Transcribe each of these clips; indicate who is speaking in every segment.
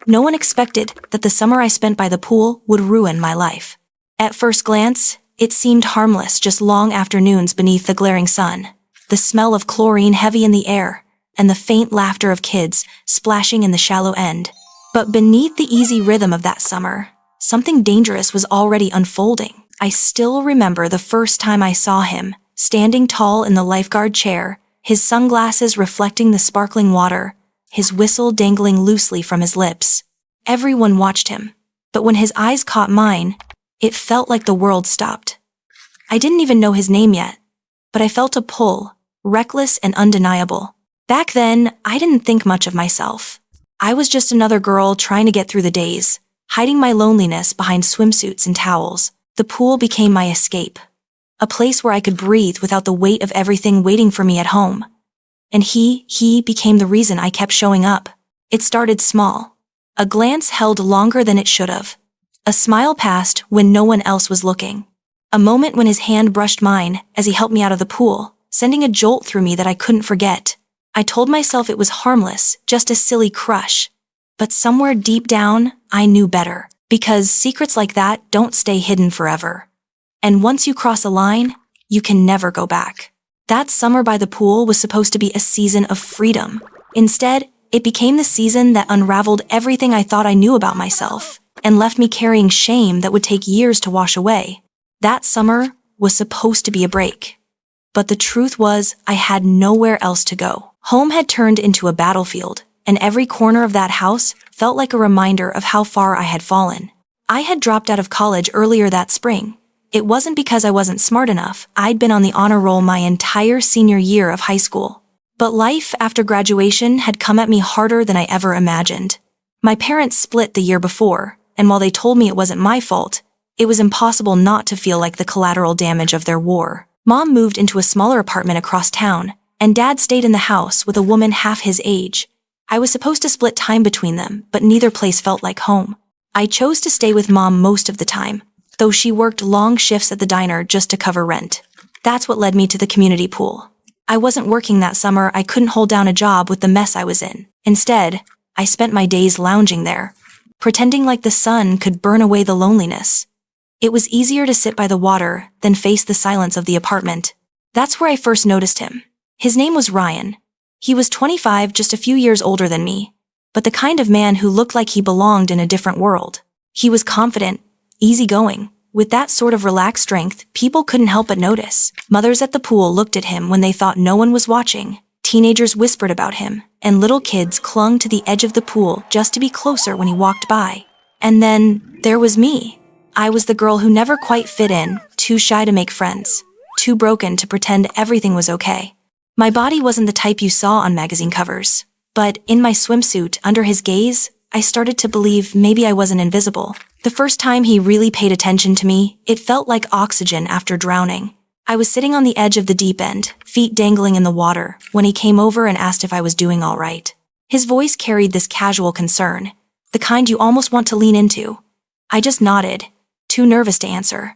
Speaker 1: No one expected that the summer I spent by the pool would ruin my life. At first glance, it seemed harmless, just long afternoons beneath the glaring sun, the smell of chlorine heavy in the air, and the faint laughter of kids splashing in the shallow end. But beneath the easy rhythm of that summer, something dangerous was already unfolding. I still remember the first time I saw him, standing tall in the lifeguard chair, his sunglasses reflecting the sparkling water, his whistle dangling loosely from his lips. Everyone watched him, but when his eyes caught mine, it felt like the world stopped. I didn't even know his name yet, but I felt a pull, reckless and undeniable. Back then, I didn't think much of myself. I was just another girl trying to get through the days, hiding my loneliness behind swimsuits and towels. The pool became my escape, a place where I could breathe without the weight of everything waiting for me at home. And he became the reason I kept showing up. It started small. A glance held longer than it should have. A smile passed when no one else was looking. A moment when his hand brushed mine as he helped me out of the pool, sending a jolt through me that I couldn't forget. I told myself it was harmless, just a silly crush. But somewhere deep down, I knew better. Because secrets like that don't stay hidden forever. And once you cross a line, you can never go back. That summer by the pool was supposed to be a season of freedom. Instead, it became the season that unraveled everything I thought I knew about myself, and left me carrying shame that would take years to wash away. That summer was supposed to be a break. But the truth was, I had nowhere else to go. Home had turned into a battlefield, and every corner of that house felt like a reminder of how far I had fallen. I had dropped out of college earlier that spring. It wasn't because I wasn't smart enough. I'd been on the honor roll my entire senior year of high school. But life after graduation had come at me harder than I ever imagined. My parents split the year before, and while they told me it wasn't my fault, it was impossible not to feel like the collateral damage of their war. Mom moved into a smaller apartment across town, and Dad stayed in the house with a woman half his age. I was supposed to split time between them, but neither place felt like home. I chose to stay with Mom most of the time, though she worked long shifts at the diner just to cover rent. That's what led me to the community pool. I wasn't working that summer. I couldn't hold down a job with the mess I was in. Instead, I spent my days lounging there, pretending like the sun could burn away the loneliness. It was easier to sit by the water than face the silence of the apartment. That's where I first noticed him. His name was Ryan. He was 25, just a few years older than me, but the kind of man who looked like he belonged in a different world. He was confident, easygoing. With that sort of relaxed strength, people couldn't help but notice. Mothers at the pool looked at him when they thought no one was watching. Teenagers whispered about him, and little kids clung to the edge of the pool just to be closer when he walked by. And then, there was me. I was the girl who never quite fit in, too shy to make friends, too broken to pretend everything was okay. My body wasn't the type you saw on magazine covers, but in my swimsuit, under his gaze, I started to believe maybe I wasn't invisible. The first time he really paid attention to me, it felt like oxygen after drowning. I was sitting on the edge of the deep end, feet dangling in the water, when he came over and asked if I was doing all right. His voice carried this casual concern, the kind you almost want to lean into. I just nodded, too nervous to answer.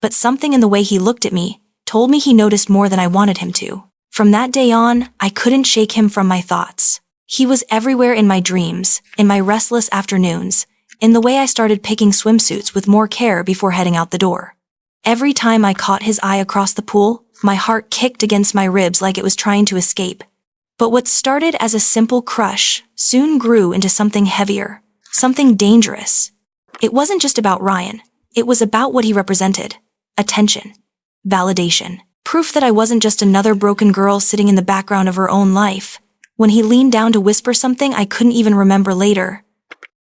Speaker 1: But something in the way he looked at me told me he noticed more than I wanted him to. From that day on, I couldn't shake him from my thoughts. He was everywhere in my dreams, in my restless afternoons, in the way I started picking swimsuits with more care before heading out the door. Every time I caught his eye across the pool, my heart kicked against my ribs like it was trying to escape. But what started as a simple crush soon grew into something heavier, something dangerous. It wasn't just about Ryan. It was about what he represented. Attention. Validation. Proof that I wasn't just another broken girl sitting in the background of her own life. When he leaned down to whisper something I couldn't even remember later,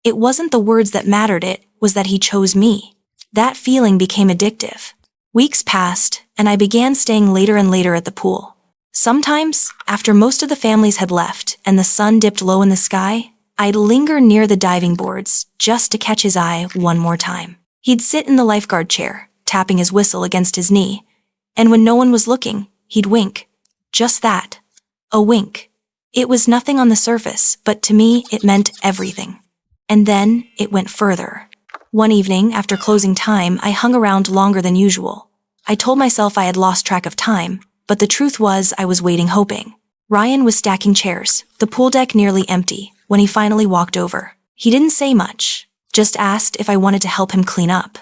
Speaker 1: it wasn't the words that mattered, it was that he chose me. That feeling became addictive. Weeks passed, and I began staying later and later at the pool. Sometimes, after most of the families had left and the sun dipped low in the sky, I'd linger near the diving boards just to catch his eye one more time. He'd sit in the lifeguard chair, tapping his whistle against his knee, and when no one was looking, he'd wink. Just that. A wink. It was nothing on the surface, but to me, it meant everything. And then, it went further. One evening, after closing time, I hung around longer than usual. I told myself I had lost track of time, but the truth was I was waiting hoping. Ryan was stacking chairs, the pool deck nearly empty, when he finally walked over. He didn't say much, just asked if I wanted to help him clean up.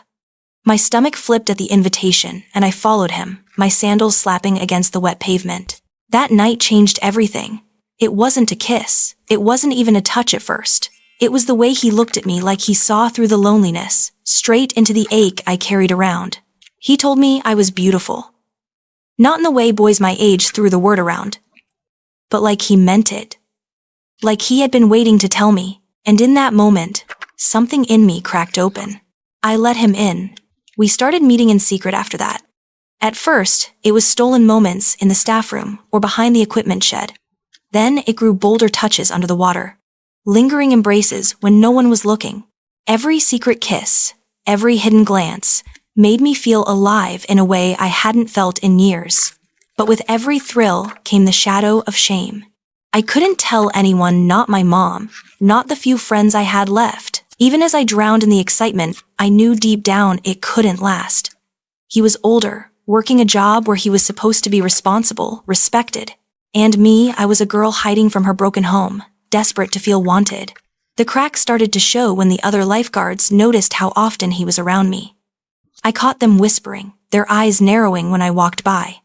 Speaker 1: My stomach flipped at the invitation, and I followed him, my sandals slapping against the wet pavement. That night changed everything. It wasn't a kiss. It wasn't even a touch at first. It was the way he looked at me like he saw through the loneliness, straight into the ache I carried around. He told me I was beautiful. Not in the way boys my age threw the word around, but like he meant it. Like he had been waiting to tell me, and in that moment, something in me cracked open. I let him in. We started meeting in secret after that. At first, it was stolen moments in the staff room or behind the equipment shed. Then it grew bolder touches under the water. Lingering embraces when no one was looking. Every secret kiss, every hidden glance, made me feel alive in a way I hadn't felt in years. But with every thrill came the shadow of shame. I couldn't tell anyone, not my mom, not the few friends I had left. Even as I drowned in the excitement, I knew deep down it couldn't last. He was older, working a job where he was supposed to be responsible, respected. And me, I was a girl hiding from her broken home, desperate to feel wanted. The cracks started to show when the other lifeguards noticed how often he was around me. I caught them whispering, their eyes narrowing when I walked by.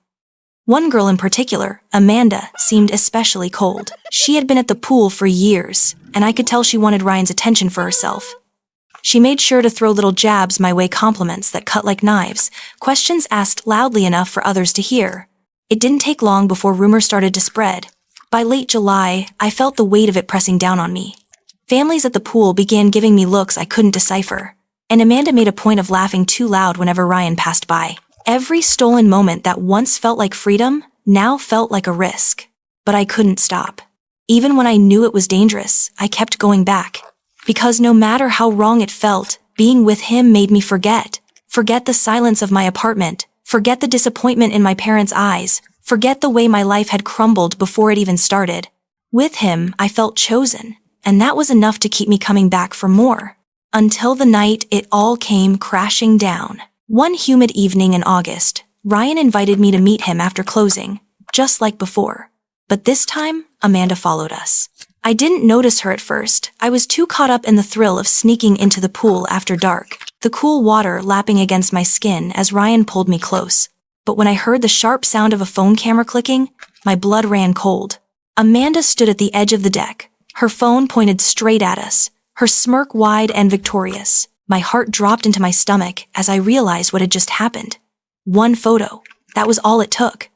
Speaker 1: One girl in particular, Amanda, seemed especially cold. She had been at the pool for years, and I could tell she wanted Ryan's attention for herself. She made sure to throw little jabs my way, compliments that cut like knives, questions asked loudly enough for others to hear. It didn't take long before rumors started to spread. By late July, I felt the weight of it pressing down on me. Families at the pool began giving me looks I couldn't decipher, and Amanda made a point of laughing too loud whenever Ryan passed by. Every stolen moment that once felt like freedom now felt like a risk. But I couldn't stop. Even when I knew it was dangerous, I kept going back. Because no matter how wrong it felt, being with him made me forget. Forget the silence of my apartment. Forget the disappointment in my parents' eyes. Forget the way my life had crumbled before it even started. With him, I felt chosen, and that was enough to keep me coming back for more. Until the night it all came crashing down. One humid evening in August, Ryan invited me to meet him after closing, just like before. But this time, Amanda followed us. I didn't notice her at first. I was too caught up in the thrill of sneaking into the pool after dark, the cool water lapping against my skin as Ryan pulled me close. But when I heard the sharp sound of a phone camera clicking, my blood ran cold. Amanda stood at the edge of the deck, her phone pointed straight at us, her smirk wide and victorious. My heart dropped into my stomach as I realized what had just happened. One photo. That was all it took.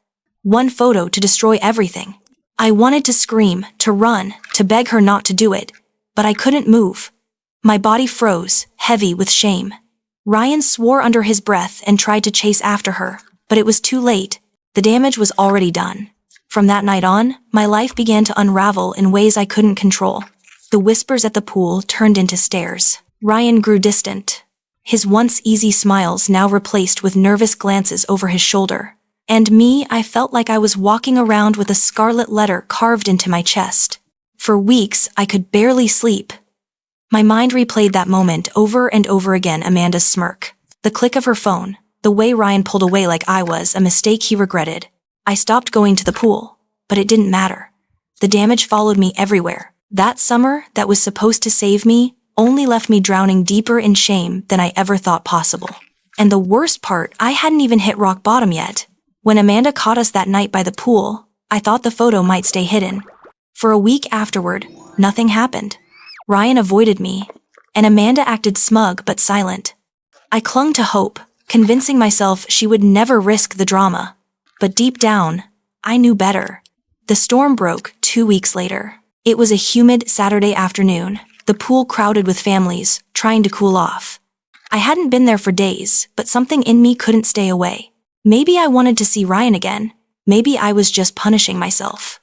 Speaker 1: One photo to destroy everything. I wanted to scream, to run, to beg her not to do it, but I couldn't move. My body froze, heavy with shame. Ryan swore under his breath and tried to chase after her, but it was too late. The damage was already done. From that night on, my life began to unravel in ways I couldn't control. The whispers at the pool turned into stares. Ryan grew distant, his once easy smiles now replaced with nervous glances over his shoulder. And me, I felt like I was walking around with a scarlet letter carved into my chest. For weeks, I could barely sleep. My mind replayed that moment over and over again. Amanda's smirk, the click of her phone, the way Ryan pulled away like I was a mistake he regretted. I stopped going to the pool, but it didn't matter. The damage followed me everywhere. That summer that was supposed to save me only left me drowning deeper in shame than I ever thought possible. And the worst part, I hadn't even hit rock bottom yet. When Amanda caught us that night by the pool, I thought the photo might stay hidden. For a week afterward, nothing happened. Ryan avoided me, and Amanda acted smug but silent. I clung to hope, convincing myself she would never risk the drama. But deep down, I knew better. The storm broke 2 weeks later. It was a humid Saturday afternoon, the pool crowded with families, trying to cool off. I hadn't been there for days, but something in me couldn't stay away. Maybe I wanted to see Ryan again. Maybe I was just punishing myself.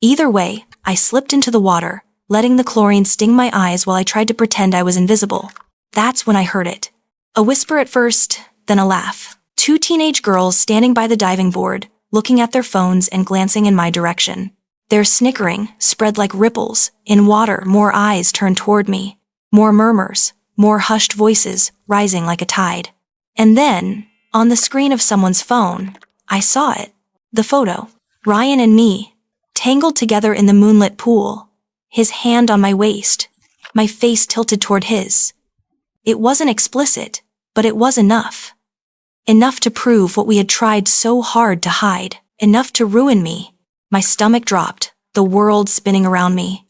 Speaker 1: Either way, I slipped into the water, letting the chlorine sting my eyes while I tried to pretend I was invisible. That's when I heard it. A whisper at first, then a laugh. 2 teenage girls standing by the diving board, looking at their phones and glancing in my direction. Their snickering spread like ripples. In water, more eyes turned toward me. More murmurs, more hushed voices, rising like a tide. And then, on the screen of someone's phone, I saw it. The photo. Ryan and me, tangled together in the moonlit pool. His hand on my waist. my face tilted toward his. It wasn't explicit, but it was enough. Enough to prove what we had tried so hard to hide. Enough to ruin me. My stomach dropped, the world spinning around me.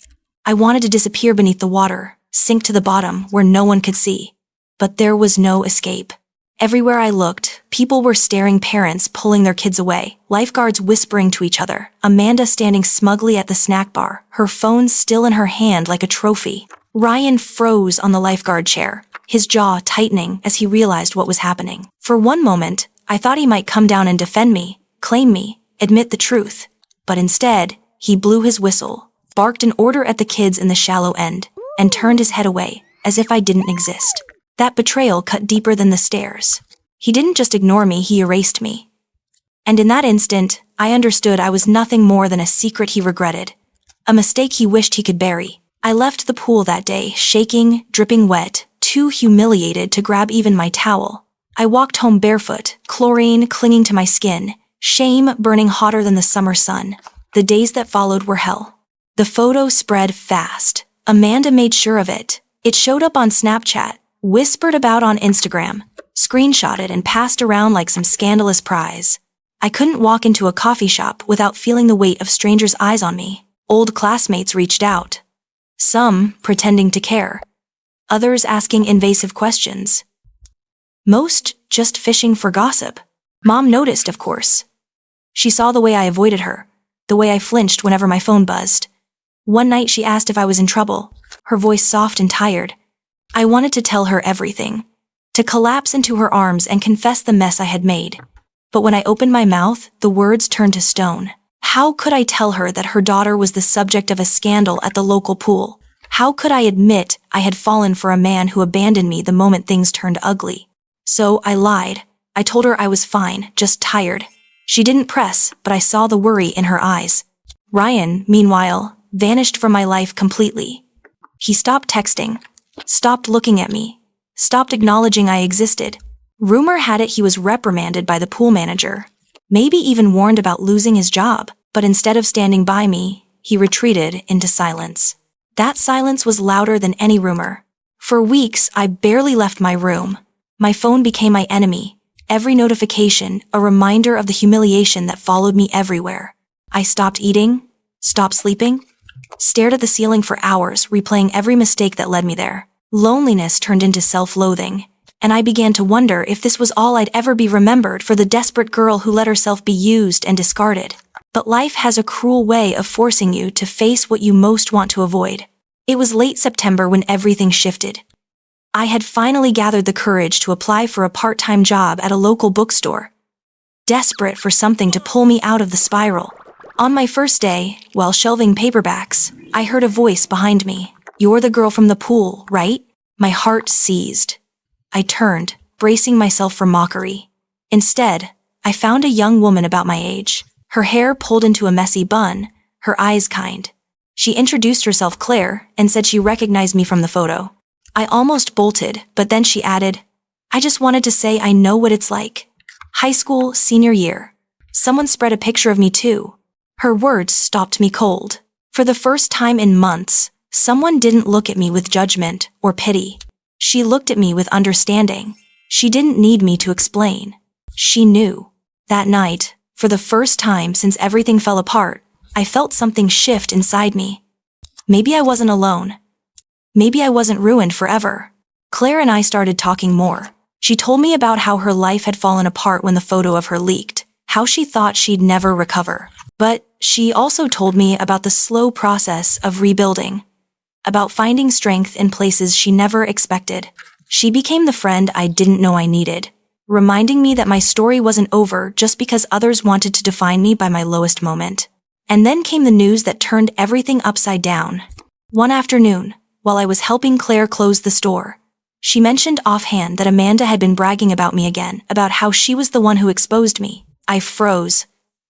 Speaker 1: I wanted to disappear beneath the water, sink to the bottom where no one could see. But there was no escape. Everywhere I looked, people were staring, parents pulling their kids away, lifeguards whispering to each other, Amanda standing smugly at the snack bar, her phone still in her hand like a trophy. Ryan froze on the lifeguard chair, his jaw tightening as he realized what was happening. For one moment, I thought he might come down and defend me, claim me, admit the truth. But instead, he blew his whistle, barked an order at the kids in the shallow end, and turned his head away, as if I didn't exist. That betrayal cut deeper than the stares. He didn't just ignore me, he erased me. And in that instant, I understood I was nothing more than a secret he regretted, a mistake he wished he could bury. I left the pool that day, shaking, dripping wet, too humiliated to grab even my towel. I walked home barefoot, chlorine clinging to my skin, shame burning hotter than the summer sun. The days that followed were hell. The photo spread fast. Amanda made sure of it. It showed up on Snapchat, whispered about on Instagram, screenshotted and passed around like some scandalous prize. I couldn't walk into a coffee shop without feeling the weight of strangers' eyes on me. Old classmates reached out. Some pretending to care. Others asking invasive questions. Most just fishing for gossip. Mom noticed, of course. She saw the way I avoided her, the way I flinched whenever my phone buzzed. One night she asked if I was in trouble, her voice soft and tired. I wanted to tell her everything, to collapse into her arms and confess the mess I had made. But when I opened my mouth, the words turned to stone. How could I tell her that her daughter was the subject of a scandal at the local pool? How could I admit I had fallen for a man who abandoned me the moment things turned ugly? So I lied. I told her I was fine, just tired. She didn't press, but I saw the worry in her eyes. Ryan, meanwhile, vanished from my life completely. He stopped texting, stopped looking at me, stopped acknowledging I existed. Rumor had it he was reprimanded by the pool manager, maybe even warned about losing his job, but instead of standing by me, he retreated into silence. That silence was louder than any rumor. For weeks, I barely left my room. My phone became my enemy. Every notification, a reminder of the humiliation that followed me everywhere. I stopped eating, stopped sleeping, stared at the ceiling for hours, replaying every mistake that led me there. Loneliness turned into self-loathing, and I began to wonder if this was all I'd ever be remembered for the desperate girl who let herself be used and discarded. But life has a cruel way of forcing you to face what you most want to avoid. It was late September when everything shifted. I had finally gathered the courage to apply for a part-time job at a local bookstore, desperate for something to pull me out of the spiral. On my first day, while shelving paperbacks, I heard a voice behind me. "You're the girl from the pool, right?" My heart seized. I turned, bracing myself for mockery. Instead, I found a young woman about my age, her hair pulled into a messy bun, her eyes kind. She introduced herself Claire and said she recognized me from the photo. I almost bolted, but then she added, "I just wanted to say I know what it's like. High school, senior year. Someone spread a picture of me too." Her words stopped me cold. For the first time in months, someone didn't look at me with judgment or pity. She looked at me with understanding. She didn't need me to explain. She knew. That night, for the first time since everything fell apart, I felt something shift inside me. Maybe I wasn't alone. Maybe I wasn't ruined forever. Claire and I started talking more. She told me about how her life had fallen apart when the photo of her leaked, how she thought she'd never recover. But she also told me about the slow process of rebuilding, about finding strength in places she never expected. She became the friend I didn't know I needed, reminding me that my story wasn't over just because others wanted to define me by my lowest moment. And then came the news that turned everything upside down. One afternoon, while I was helping Claire close the store, she mentioned offhand that Amanda had been bragging about me again, about how she was the one who exposed me. I froze,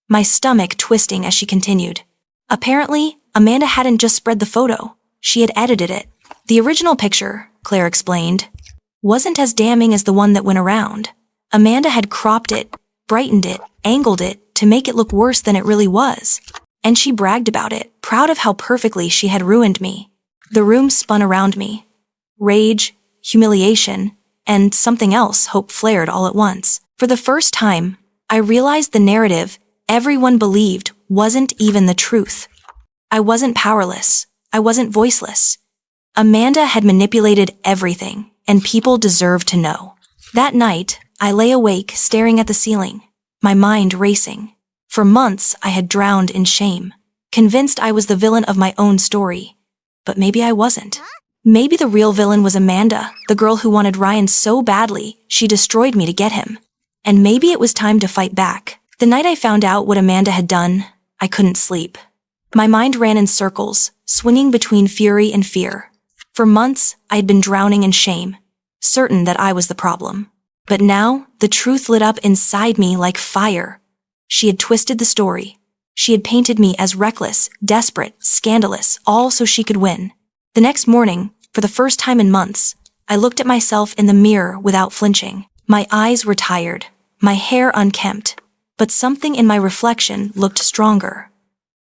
Speaker 1: my stomach twisting as she continued. Apparently, Amanda hadn't just spread the photo, she had edited it. The original picture, Claire explained, wasn't as damning as the one that went around. Amanda had cropped it, brightened it, angled it to make it look worse than it really was. And she bragged about it, proud of how perfectly she had ruined me. The room spun around me. Rage, humiliation, and something else, hope, flared all at once. For the first time, I realized the narrative everyone believed wasn't even the truth. I wasn't powerless. I wasn't voiceless. Amanda had manipulated everything, and people deserved to know. That night, I lay awake staring at the ceiling, my mind racing. For months, I had drowned in shame, convinced I was the villain of my own story. But maybe I wasn't. Maybe the real villain was Amanda, the girl who wanted Ryan so badly she destroyed me to get him. And maybe it was time to fight back. The night I found out what Amanda had done, I couldn't sleep. My mind ran in circles, swinging between fury and fear. For months, I had been drowning in shame, certain that I was the problem. But now, the truth lit up inside me like fire. She had twisted the story. She had painted me as reckless, desperate, scandalous, all so she could win. The next morning, for the first time in months, I looked at myself in the mirror without flinching. My eyes were tired, my hair unkempt, but something in my reflection looked stronger.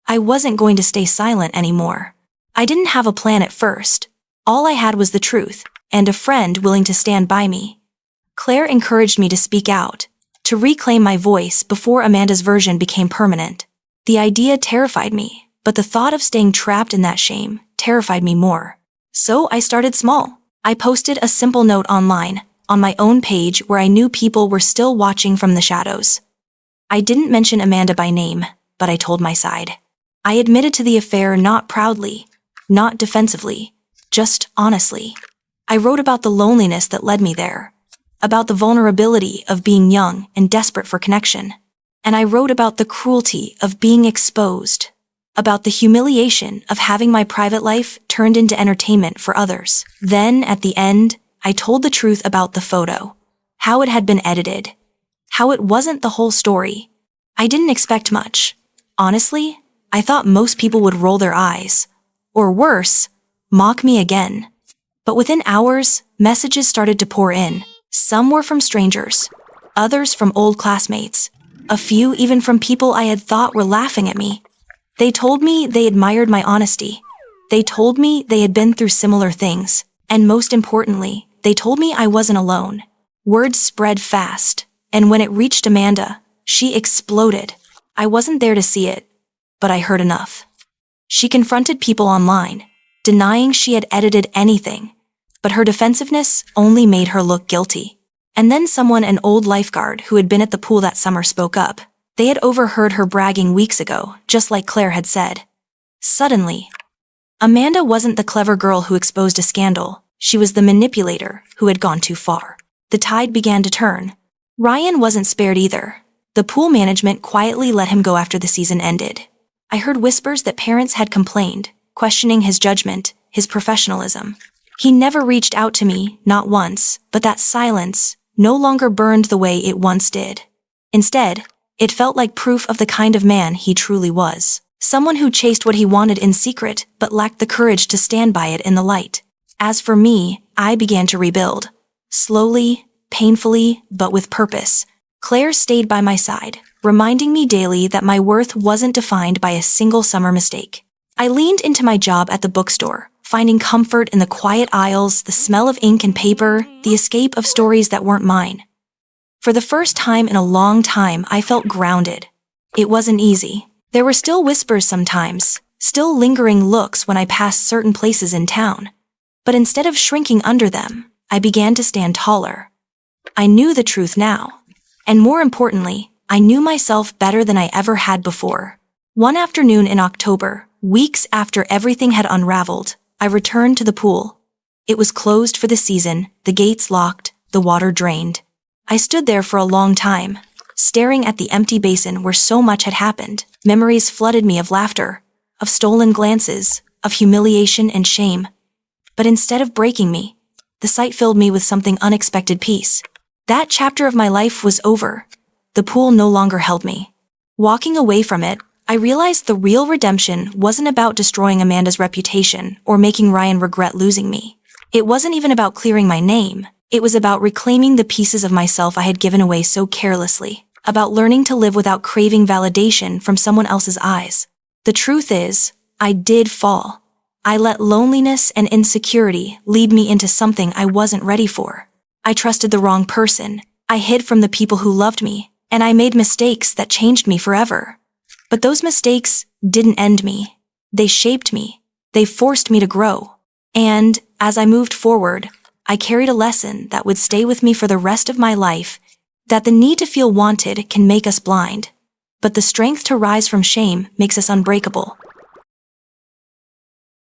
Speaker 1: I wasn't going to stay silent anymore. I didn't have a plan at first. All I had was the truth, and a friend willing to stand by me. Claire encouraged me to speak out, to reclaim my voice before Amanda's version became permanent. The idea terrified me, but the thought of staying trapped in that shame terrified me more. So I started small. I posted a simple note online, on my own page where I knew people were still watching from the shadows. I didn't mention Amanda by name, but I told my side. I admitted to the affair not proudly, not defensively, just honestly. I wrote about the loneliness that led me there, about the vulnerability of being young and desperate for connection. And I wrote about the cruelty of being exposed, about the humiliation of having my private life turned into entertainment for others. Then, at the end, I told the truth about the photo, how it had been edited, how it wasn't the whole story. I didn't expect much. Honestly, I thought most people would roll their eyes, or worse, mock me again. But within hours, messages started to pour in. Some were from strangers, others from old classmates, a few even from people I had thought were laughing at me. They told me they admired my honesty. They told me they had been through similar things. And most importantly, they told me I wasn't alone. Word spread fast, and when it reached Amanda, she exploded. I wasn't there to see it, but I heard enough. She confronted people online, denying she had edited anything, but her defensiveness only made her look guilty. And then someone, an old lifeguard who had been at the pool that summer, spoke up. They had overheard her bragging weeks ago, just like Claire had said. Suddenly, Amanda wasn't the clever girl who exposed a scandal. She was the manipulator who had gone too far. The tide began to turn. Ryan wasn't spared either. The pool management quietly let him go after the season ended. I heard whispers that parents had complained, questioning his judgment, his professionalism. He never reached out to me, not once, but that silence no longer burned the way it once did. Instead, it felt like proof of the kind of man he truly was. Someone who chased what he wanted in secret, but lacked the courage to stand by it in the light. As for me, I began to rebuild. Slowly, painfully, but with purpose. Claire stayed by my side, reminding me daily that my worth wasn't defined by a single summer mistake. I leaned into my job at the bookstore, finding comfort in the quiet aisles, the smell of ink and paper, the escape of stories that weren't mine. For the first time in a long time, I felt grounded. It wasn't easy. There were still whispers sometimes, still lingering looks when I passed certain places in town. But instead of shrinking under them, I began to stand taller. I knew the truth now. And more importantly, I knew myself better than I ever had before. One afternoon in October, weeks after everything had unraveled, I returned to the pool. It was closed for the season, the gates locked, the water drained. I stood there for a long time, staring at the empty basin where so much had happened. Memories flooded me of laughter, of stolen glances, of humiliation and shame. But instead of breaking me, the sight filled me with something unexpected: peace. That chapter of my life was over. The pool no longer held me. Walking away from it, I realized the real redemption wasn't about destroying Amanda's reputation or making Ryan regret losing me. It wasn't even about clearing my name. It was about reclaiming the pieces of myself I had given away so carelessly, about learning to live without craving validation from someone else's eyes. The truth is, I did fall. I let loneliness and insecurity lead me into something I wasn't ready for. I trusted the wrong person, I hid from the people who loved me, and I made mistakes that changed me forever. But those mistakes didn't end me. They shaped me. They forced me to grow. And, as I moved forward, I carried a lesson that would stay with me for the rest of my life, that the need to feel wanted can make us blind, but the strength to rise from shame makes us unbreakable.